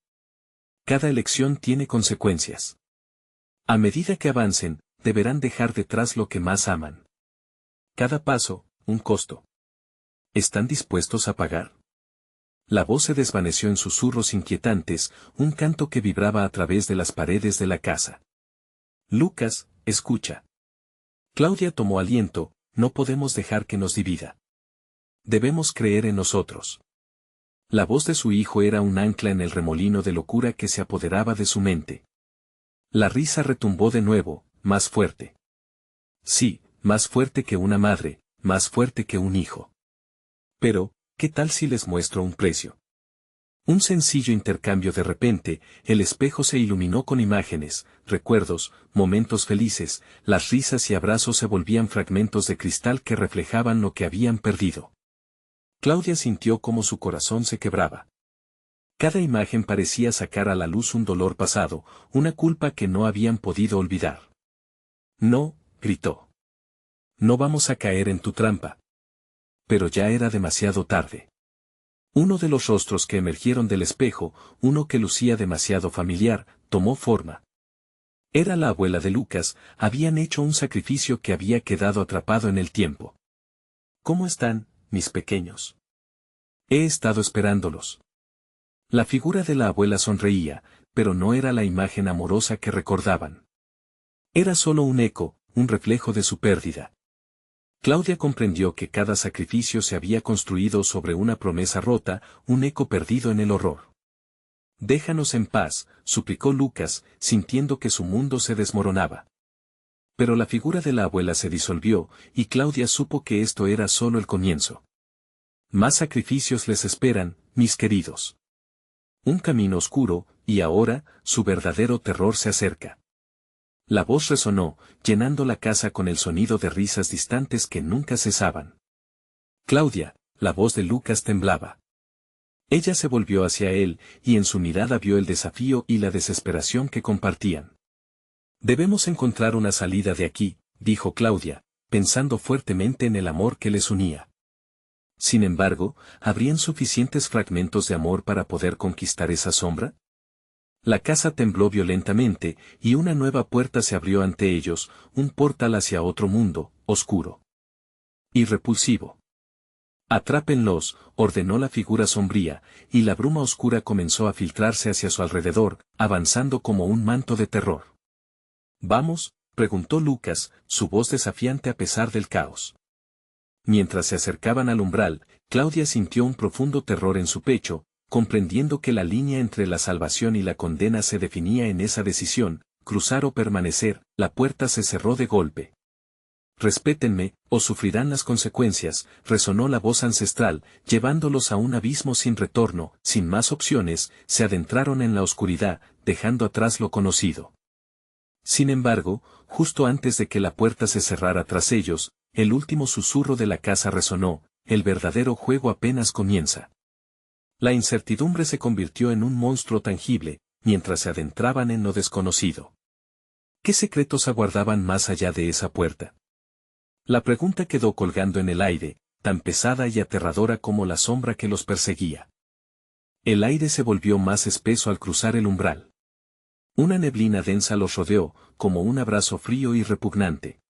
Cada elección tiene consecuencias. A medida que avancen, deberán dejar detrás lo que más aman. Cada paso, un costo. ¿Están dispuestos a pagar? La voz se desvaneció en susurros inquietantes, un canto que vibraba a través de las paredes de la casa. Lucas, escucha. Claudia tomó aliento, no podemos dejar que nos divida. Debemos creer en nosotros. La voz de su hijo era un ancla en el remolino de locura que se apoderaba de su mente. La risa retumbó de nuevo, más fuerte. Sí, más fuerte que una madre, más fuerte que un hijo. Pero, ¿qué tal si les muestro un precio? Un sencillo intercambio. De repente, el espejo se iluminó con imágenes, recuerdos, momentos felices, las risas y abrazos se volvían fragmentos de cristal que reflejaban lo que habían perdido. Claudia sintió cómo su corazón se quebraba. Cada imagen parecía sacar a la luz un dolor pasado, una culpa que no habían podido olvidar. No, gritó. No vamos a caer en tu trampa. Pero ya era demasiado tarde. Uno de los rostros que emergieron del espejo, uno que lucía demasiado familiar, tomó forma. Era la abuela de Lucas, habían hecho un sacrificio que había quedado atrapado en el tiempo. ¿Cómo están, mis pequeños? He estado esperándolos. La figura de la abuela sonreía, pero no era la imagen amorosa que recordaban. Era solo un eco, un reflejo de su pérdida. Claudia comprendió que cada sacrificio se había construido sobre una promesa rota, un eco perdido en el horror. Déjanos en paz, suplicó Lucas, sintiendo que su mundo se desmoronaba. Pero la figura de la abuela se disolvió, y Claudia supo que esto era solo el comienzo. Más sacrificios les esperan, mis queridos. Un camino oscuro, y ahora, su verdadero terror se acerca. La voz resonó, llenando la casa con el sonido de risas distantes que nunca cesaban. Claudia, la voz de Lucas temblaba. Ella se volvió hacia él, y en su mirada vio el desafío y la desesperación que compartían. Debemos encontrar una salida de aquí, dijo Claudia, pensando fuertemente en el amor que les unía. Sin embargo, ¿habrían suficientes fragmentos de amor para poder conquistar esa sombra? La casa tembló violentamente, y una nueva puerta se abrió ante ellos, un portal hacia otro mundo, oscuro y repulsivo. Atrápenlos, ordenó la figura sombría, y la bruma oscura comenzó a filtrarse hacia su alrededor, avanzando como un manto de terror. ¿Vamos?, preguntó Lucas, su voz desafiante a pesar del caos. Mientras se acercaban al umbral, Claudia sintió un profundo terror en su pecho, comprendiendo que la línea entre la salvación y la condena se definía en esa decisión, cruzar o permanecer. La puerta se cerró de golpe. Respétenme, o sufrirán las consecuencias, resonó la voz ancestral, llevándolos a un abismo sin retorno. Sin más opciones, se adentraron en la oscuridad, dejando atrás lo conocido. Sin embargo, justo antes de que la puerta se cerrara tras ellos, el último susurro de la casa resonó: el verdadero juego apenas comienza. La incertidumbre se convirtió en un monstruo tangible, mientras se adentraban en lo desconocido. ¿Qué secretos aguardaban más allá de esa puerta? La pregunta quedó colgando en el aire, tan pesada y aterradora como la sombra que los perseguía. El aire se volvió más espeso al cruzar el umbral. Una neblina densa los rodeó, como un abrazo frío y repugnante.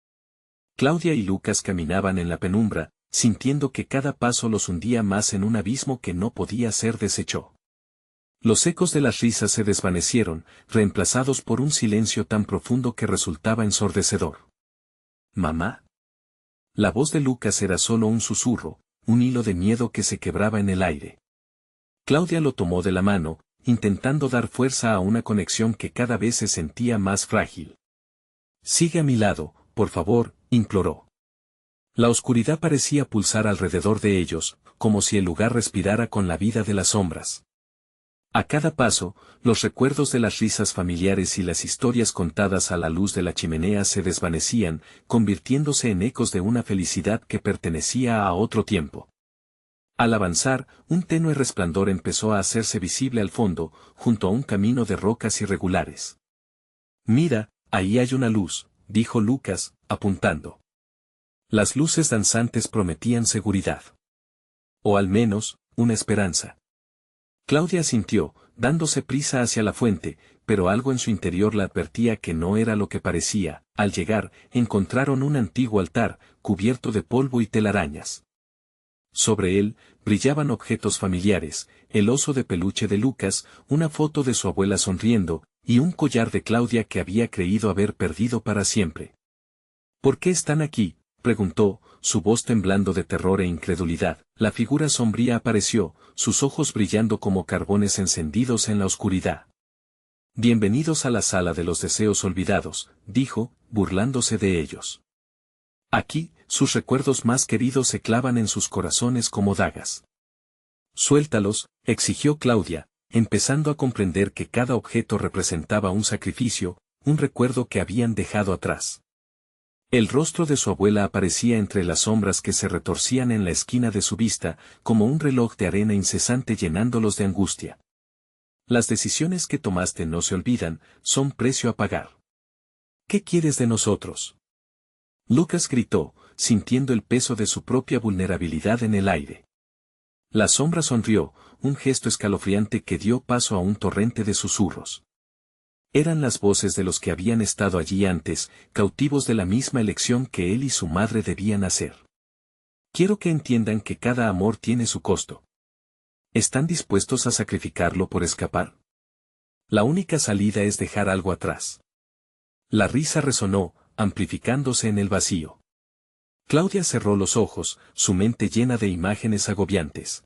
Claudia y Lucas caminaban en la penumbra, sintiendo que cada paso los hundía más en un abismo que no podía ser deshecho. Los ecos de las risas se desvanecieron, reemplazados por un silencio tan profundo que resultaba ensordecedor. ¿Mamá? La voz de Lucas era solo un susurro, un hilo de miedo que se quebraba en el aire. Claudia lo tomó de la mano, intentando dar fuerza a una conexión que cada vez se sentía más frágil. «Sigue a mi lado, por favor», imploró. La oscuridad parecía pulsar alrededor de ellos, como si el lugar respirara con la vida de las sombras. A cada paso, los recuerdos de las risas familiares y las historias contadas a la luz de la chimenea se desvanecían, convirtiéndose en ecos de una felicidad que pertenecía a otro tiempo. Al avanzar, un tenue resplandor empezó a hacerse visible al fondo, junto a un camino de rocas irregulares. «Mira, ahí hay una luz», dijo Lucas, apuntando. Las luces danzantes prometían seguridad. O al menos, una esperanza. Claudia asintió, dándose prisa hacia la fuente, pero algo en su interior la advertía que no era lo que parecía. Al llegar, encontraron un antiguo altar, cubierto de polvo y telarañas. Sobre él, brillaban objetos familiares, el oso de peluche de Lucas, una foto de su abuela sonriendo, y un collar de Claudia que había creído haber perdido para siempre. «¿Por qué están aquí?», preguntó, su voz temblando de terror e incredulidad. La figura sombría apareció, sus ojos brillando como carbones encendidos en la oscuridad. «Bienvenidos a la sala de los deseos olvidados», dijo, burlándose de ellos. «Aquí, sus recuerdos más queridos se clavan en sus corazones como dagas». «Suéltalos», exigió Claudia, empezando a comprender que cada objeto representaba un sacrificio, un recuerdo que habían dejado atrás. El rostro de su abuela aparecía entre las sombras que se retorcían en la esquina de su vista, como un reloj de arena incesante llenándolos de angustia. «Las decisiones que tomaste no se olvidan, son precio a pagar. ¿Qué quieres de nosotros?». Lucas gritó, sintiendo el peso de su propia vulnerabilidad en el aire. La sombra sonrió, un gesto escalofriante que dio paso a un torrente de susurros. Eran las voces de los que habían estado allí antes, cautivos de la misma elección que él y su madre debían hacer. «Quiero que entiendan que cada amor tiene su costo. ¿Están dispuestos a sacrificarlo por escapar? La única salida es dejar algo atrás». La risa resonó, amplificándose en el vacío. Claudia cerró los ojos, su mente llena de imágenes agobiantes.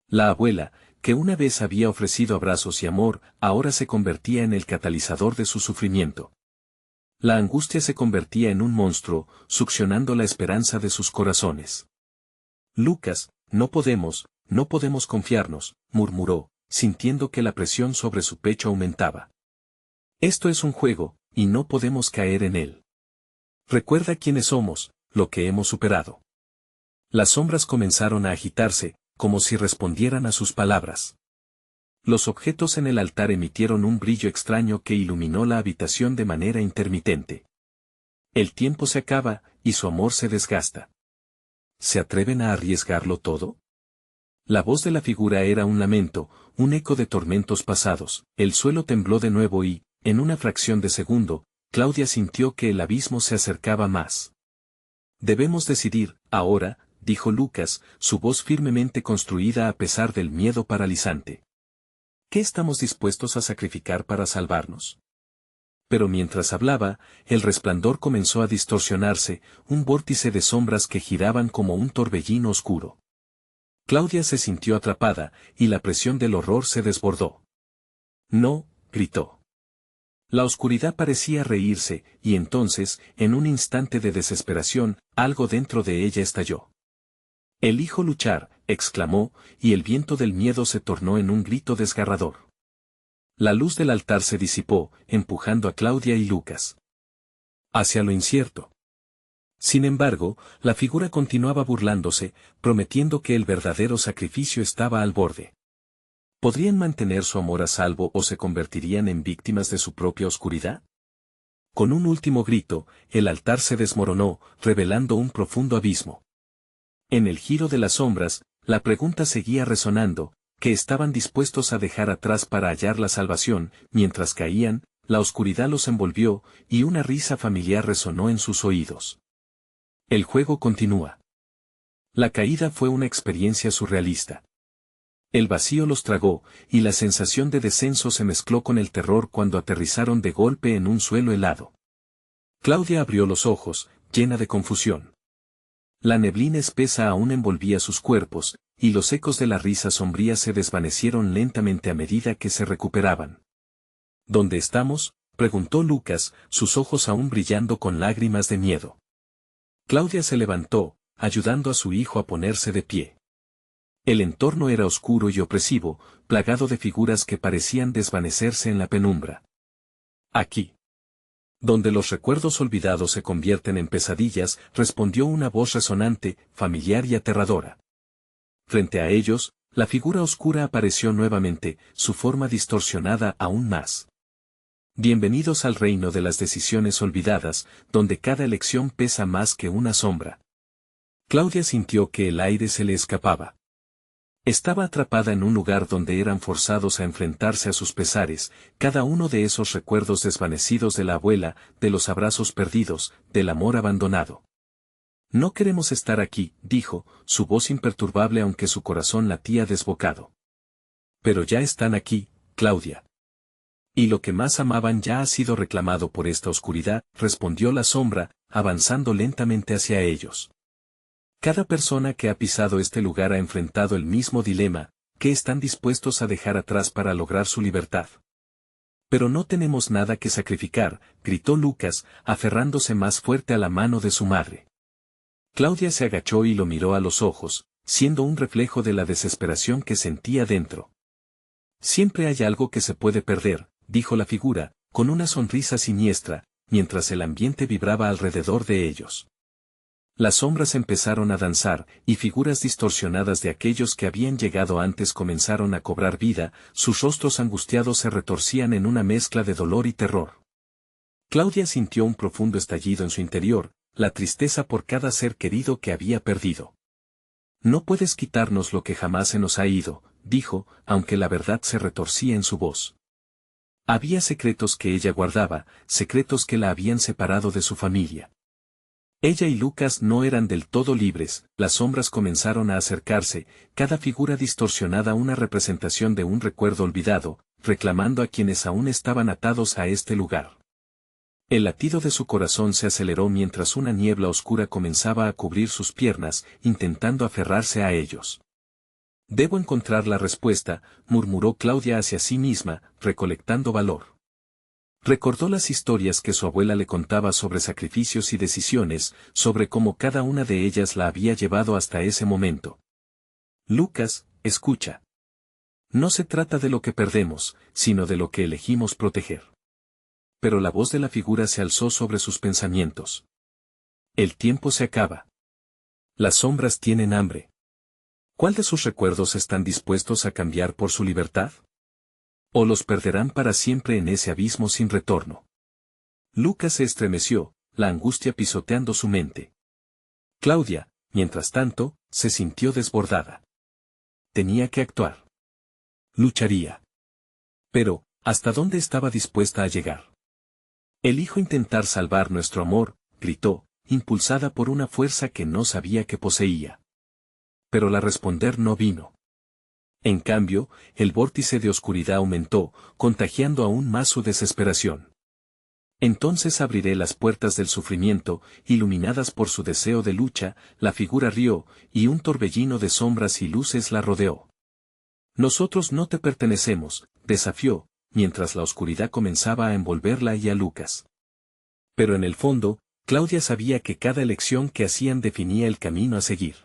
La abuela, que una vez había ofrecido abrazos y amor, ahora se convertía en el catalizador de su sufrimiento. La angustia se convertía en un monstruo, succionando la esperanza de sus corazones. «Lucas, no podemos confiarnos», murmuró, sintiendo que la presión sobre su pecho aumentaba. «Esto es un juego, y no podemos caer en él. Recuerda quiénes somos, lo que hemos superado». Las sombras comenzaron a agitarse, como si respondieran a sus palabras. Los objetos en el altar emitieron un brillo extraño que iluminó la habitación de manera intermitente. «El tiempo se acaba, y su amor se desgasta. ¿Se atreven a arriesgarlo todo?». La voz de la figura era un lamento, un eco de tormentos pasados. El suelo tembló de nuevo y, en una fracción de segundo, Claudia sintió que el abismo se acercaba más. «Debemos decidir, ahora», dijo Lucas, su voz firmemente construida a pesar del miedo paralizante. «¿Qué estamos dispuestos a sacrificar para salvarnos?». Pero mientras hablaba, el resplandor comenzó a distorsionarse, un vórtice de sombras que giraban como un torbellino oscuro. Claudia se sintió atrapada, y la presión del horror se desbordó. «No», gritó. La oscuridad parecía reírse, y entonces, en un instante de desesperación, algo dentro de ella estalló. «Elijo luchar», exclamó, y el viento del miedo se tornó en un grito desgarrador. La luz del altar se disipó, empujando a Claudia y Lucas hacia lo incierto. Sin embargo, la figura continuaba burlándose, prometiendo que el verdadero sacrificio estaba al borde. ¿Podrían mantener su amor a salvo o se convertirían en víctimas de su propia oscuridad? Con un último grito, el altar se desmoronó, revelando un profundo abismo. En el giro de las sombras, la pregunta seguía resonando, ¿qué estaban dispuestos a dejar atrás para hallar la salvación? Mientras caían, la oscuridad los envolvió, y una risa familiar resonó en sus oídos. El juego continúa. La caída fue una experiencia surrealista. El vacío los tragó, y la sensación de descenso se mezcló con el terror cuando aterrizaron de golpe en un suelo helado. Claudia abrió los ojos, llena de confusión. La neblina espesa aún envolvía sus cuerpos, y los ecos de la risa sombría se desvanecieron lentamente a medida que se recuperaban. ¿Dónde estamos?, preguntó Lucas, sus ojos aún brillando con lágrimas de miedo. Claudia se levantó, ayudando a su hijo a ponerse de pie. El entorno era oscuro y opresivo, plagado de figuras que parecían desvanecerse en la penumbra. Aquí, donde los recuerdos olvidados se convierten en pesadillas, respondió una voz resonante, familiar y aterradora. Frente a ellos, la figura oscura apareció nuevamente, su forma distorsionada aún más. Bienvenidos al reino de las decisiones olvidadas, donde cada elección pesa más que una sombra. Claudia sintió que el aire se le escapaba. Estaba atrapada en un lugar donde eran forzados a enfrentarse a sus pesares, cada uno de esos recuerdos desvanecidos de la abuela, de los abrazos perdidos, del amor abandonado. No queremos estar aquí, dijo, su voz imperturbable aunque su corazón latía desbocado. Pero ya están aquí, Claudia. Y lo que más amaban ya ha sido reclamado por esta oscuridad, respondió la sombra, avanzando lentamente hacia ellos. Cada persona que ha pisado este lugar ha enfrentado el mismo dilema, ¿qué están dispuestos a dejar atrás para lograr su libertad? Pero no tenemos nada que sacrificar, gritó Lucas, aferrándose más fuerte a la mano de su madre. Claudia se agachó y lo miró a los ojos, siendo un reflejo de la desesperación que sentía dentro. Siempre hay algo que se puede perder, dijo la figura, con una sonrisa siniestra, mientras el ambiente vibraba alrededor de ellos. Las sombras empezaron a danzar, y figuras distorsionadas de aquellos que habían llegado antes comenzaron a cobrar vida, sus rostros angustiados se retorcían en una mezcla de dolor y terror. Claudia sintió un profundo estallido en su interior, la tristeza por cada ser querido que había perdido. No puedes quitarnos lo que jamás se nos ha ido, dijo, aunque la verdad se retorcía en su voz. Había secretos que ella guardaba, secretos que la habían separado de su familia. Ella y Lucas no eran del todo libres, las sombras comenzaron a acercarse, cada figura distorsionada una representación de un recuerdo olvidado, reclamando a quienes aún estaban atados a este lugar. El latido de su corazón se aceleró mientras una niebla oscura comenzaba a cubrir sus piernas, intentando aferrarse a ellos. Debo encontrar la respuesta, murmuró Claudia hacia sí misma, recolectando valor. Recordó las historias que su abuela le contaba sobre sacrificios y decisiones, sobre cómo cada una de ellas la había llevado hasta ese momento. Lucas, escucha. No se trata de lo que perdemos, sino de lo que elegimos proteger. Pero la voz de la figura se alzó sobre sus pensamientos. El tiempo se acaba. Las sombras tienen hambre. ¿Cuál de sus recuerdos están dispuestos a cambiar por su libertad? ¿O los perderán para siempre en ese abismo sin retorno? Lucas se estremeció, la angustia pisoteando su mente. Claudia, mientras tanto, se sintió desbordada. Tenía que actuar. Lucharía. Pero, ¿hasta dónde estaba dispuesta a llegar? Elijo intentar salvar nuestro amor, gritó, impulsada por una fuerza que no sabía que poseía. Pero la responder no vino. En cambio, el vórtice de oscuridad aumentó, contagiando aún más su desesperación. Entonces abriré las puertas del sufrimiento, iluminadas por su deseo de lucha, la figura rió, y un torbellino de sombras y luces la rodeó. Nosotros no te pertenecemos, desafió, mientras la oscuridad comenzaba a envolverla y a Lucas. Pero en el fondo, Claudia sabía que cada elección que hacían definía el camino a seguir.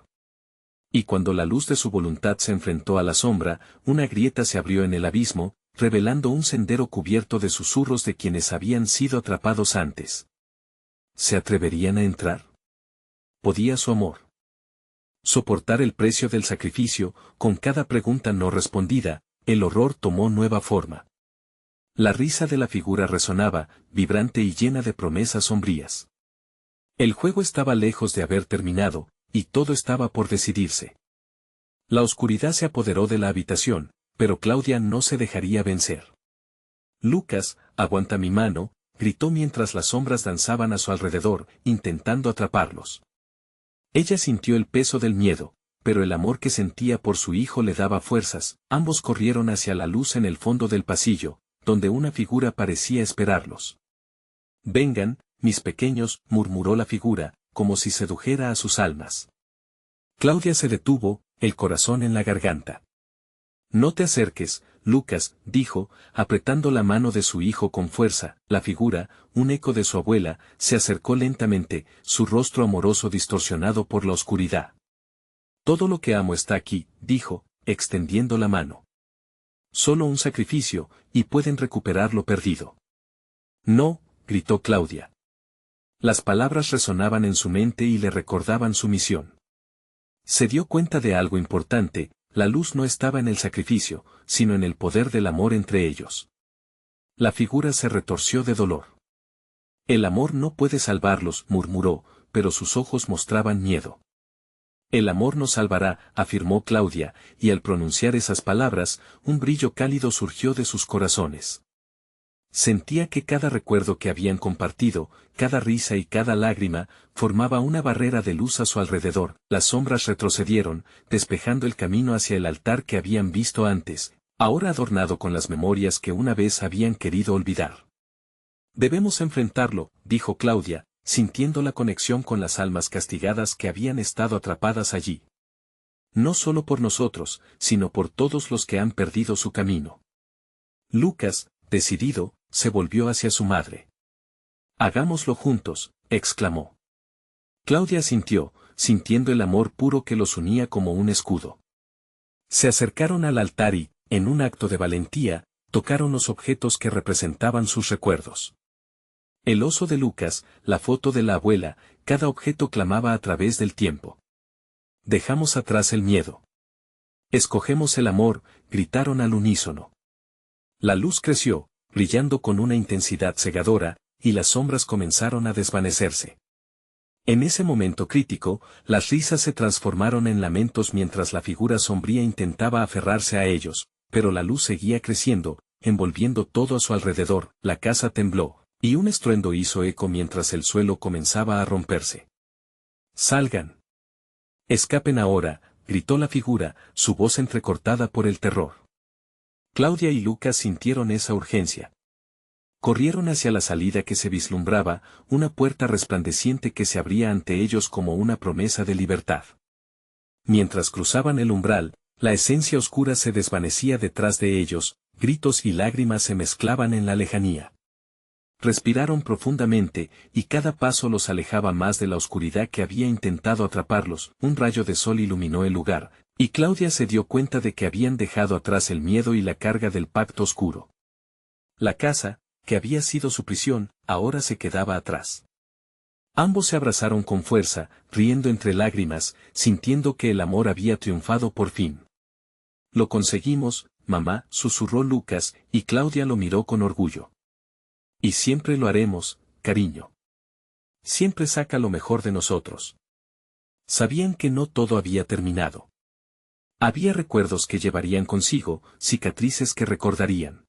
Y cuando la luz de su voluntad se enfrentó a la sombra, una grieta se abrió en el abismo, revelando un sendero cubierto de susurros de quienes habían sido atrapados antes. ¿Se atreverían a entrar? ¿Podía su amor soportar el precio del sacrificio? Con cada pregunta no respondida, el horror tomó nueva forma. La risa de la figura resonaba, vibrante y llena de promesas sombrías. El juego estaba lejos de haber terminado, y todo estaba por decidirse. La oscuridad se apoderó de la habitación, pero Claudia no se dejaría vencer. Lucas, aguanta mi mano, gritó mientras las sombras danzaban a su alrededor, intentando atraparlos. Ella sintió el peso del miedo, pero el amor que sentía por su hijo le daba fuerzas. Ambos corrieron hacia la luz en el fondo del pasillo, donde una figura parecía esperarlos. Vengan, mis pequeños, murmuró la figura, como si sedujera a sus almas. Claudia se detuvo, el corazón en la garganta. No te acerques, Lucas, dijo, apretando la mano de su hijo con fuerza. La figura, un eco de su abuela, se acercó lentamente, su rostro amoroso distorsionado por la oscuridad. Todo lo que amo está aquí, dijo, extendiendo la mano. Solo un sacrificio, y pueden recuperar lo perdido. No, gritó Claudia. Las palabras resonaban en su mente y le recordaban su misión. Se dio cuenta de algo importante, la luz no estaba en el sacrificio, sino en el poder del amor entre ellos. La figura se retorció de dolor. El amor no puede salvarlos, murmuró, pero sus ojos mostraban miedo. El amor nos salvará, afirmó Claudia, y al pronunciar esas palabras, un brillo cálido surgió de sus corazones. Sentía que cada recuerdo que habían compartido, cada risa y cada lágrima, formaba una barrera de luz a su alrededor. Las sombras retrocedieron, despejando el camino hacia el altar que habían visto antes, ahora adornado con las memorias que una vez habían querido olvidar. Debemos enfrentarlo, dijo Claudia, sintiendo la conexión con las almas castigadas que habían estado atrapadas allí. No solo por nosotros, sino por todos los que han perdido su camino. Lucas, decidido, se volvió hacia su madre. Hagámoslo juntos, exclamó. Claudia asintió, sintiendo el amor puro que los unía como un escudo. Se acercaron al altar y, en un acto de valentía, tocaron los objetos que representaban sus recuerdos. El oso de Lucas, la foto de la abuela, cada objeto clamaba a través del tiempo. Dejamos atrás el miedo. Escogemos el amor, gritaron al unísono. La luz creció, brillando con una intensidad cegadora, y las sombras comenzaron a desvanecerse. En ese momento crítico, las risas se transformaron en lamentos mientras la figura sombría intentaba aferrarse a ellos, pero la luz seguía creciendo, envolviendo todo a su alrededor. La casa tembló, y un estruendo hizo eco mientras el suelo comenzaba a romperse. ¡Salgan! ¡Escapen ahora!, gritó la figura, su voz entrecortada por el terror. Claudia y Lucas sintieron esa urgencia. Corrieron hacia la salida que se vislumbraba, una puerta resplandeciente que se abría ante ellos como una promesa de libertad. Mientras cruzaban el umbral, la esencia oscura se desvanecía detrás de ellos, gritos y lágrimas se mezclaban en la lejanía. Respiraron profundamente, y cada paso los alejaba más de la oscuridad que había intentado atraparlos. Un rayo de sol iluminó el lugar, y Claudia se dio cuenta de que habían dejado atrás el miedo y la carga del pacto oscuro. La casa, que había sido su prisión, ahora se quedaba atrás. Ambos se abrazaron con fuerza, riendo entre lágrimas, sintiendo que el amor había triunfado por fin. Lo conseguimos, mamá, susurró Lucas, y Claudia lo miró con orgullo. Y siempre lo haremos, cariño. Siempre saca lo mejor de nosotros. Sabían que no todo había terminado. Había recuerdos que llevarían consigo, cicatrices que recordarían.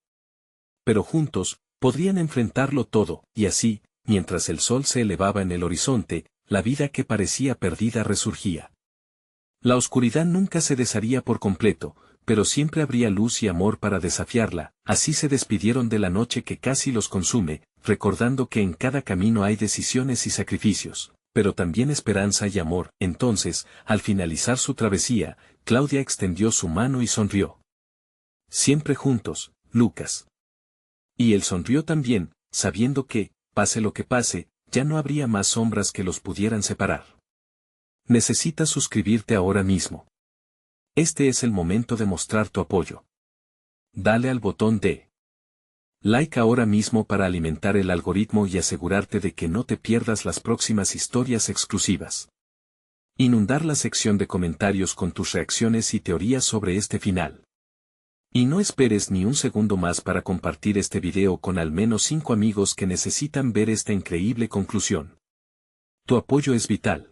Pero juntos, podrían enfrentarlo todo, y así, mientras el sol se elevaba en el horizonte, la vida que parecía perdida resurgía. La oscuridad nunca se desharía por completo, pero siempre habría luz y amor para desafiarla. Así se despidieron de la noche que casi los consume, recordando que en cada camino hay decisiones y sacrificios, pero también esperanza y amor. Entonces, al finalizar su travesía, Claudia extendió su mano y sonrió. Siempre juntos, Lucas. Y él sonrió también, sabiendo que, pase lo que pase, ya no habría más sombras que los pudieran separar. Necesitas suscribirte ahora mismo. Este es el momento de mostrar tu apoyo. Dale al botón de like ahora mismo para alimentar el algoritmo y asegurarte de que no te pierdas las próximas historias exclusivas. Inundar la sección de comentarios con tus reacciones y teorías sobre este final. Y no esperes ni un segundo más para compartir este video con al menos 5 amigos que necesitan ver esta increíble conclusión. Tu apoyo es vital.